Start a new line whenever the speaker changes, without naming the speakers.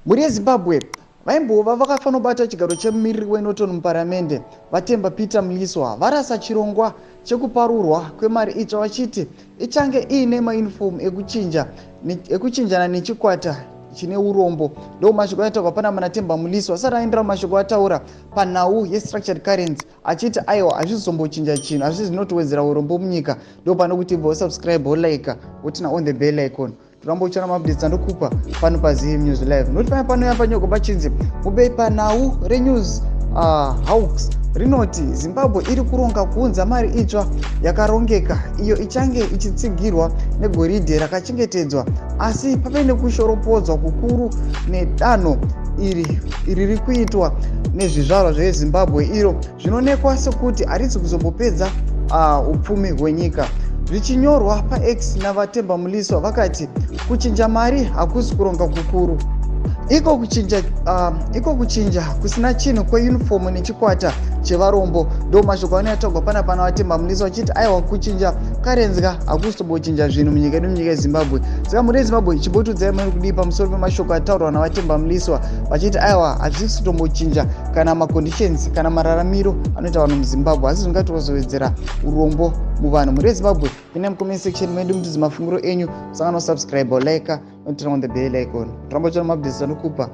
Muri yeZimbabwe vaimbova vakafanira kubata chigaro chemumiriri weNorton muparamende vatemba Peter Mliswa varasa chirongwa chekuparurwa kwemari itsva vachiti ichange iine mayunifomu ekuchinjana nechikwata chine urombo. Ndo mashoko ataurwa pana Manatemba Mliswa asati aendera mashoko ataura panhau yestructured currency achiti aiwa hazvizombochinja chinhu asi zvinotowedzera urombo munyika. Ndo panokuti subscribe like wotina on the bell icon turambochana maupdates andokupa pano paZim News Live. Noti pano panyoko pachinzi mubei panhau renews hawks rinoti Zimbabwe iri kuronga kuunza mari itsva yakarongeka iyo ichange ichitsigirwa negoridhe rakachengetedzwa, asi paine kushoropodzwa kukuru nedanho iri riri kuitwa nezvizvarwa zveZimbabwe iro zvinoonekwa sekuti harisi kuzombopedza upfumi hwenyika. Zvichinyorwa paX navatemba Mliswa vakati kuchinja mari hakusi kuronga kukuru, iko kuchinja kusina chinhu kweunifomu nechikwata chevarombo. Ndo mashoko anotaurwa pana vatemba Mliswa vachiti aiwa kuchinja karenzika hakusi tombochinja zvinhu munyika yedu munyika yeZimbabwe. Saka muri yeZimbabwe chimbotudzai muri kudii pamusoro pemashoko ataurwa navatemba Mliswa vachiti aiwa hazvisi tombochinja kana maconditions kana mararamiro anoita vanhu muZimbabwe, asi zvingatozowedzera urombo muvanhu. Muri yeZimbabwe pine mucomment section medu mutidzi mafungiro enyu, sangana subscribe like and turn on the bell icon. Turambochana maupdates anokupa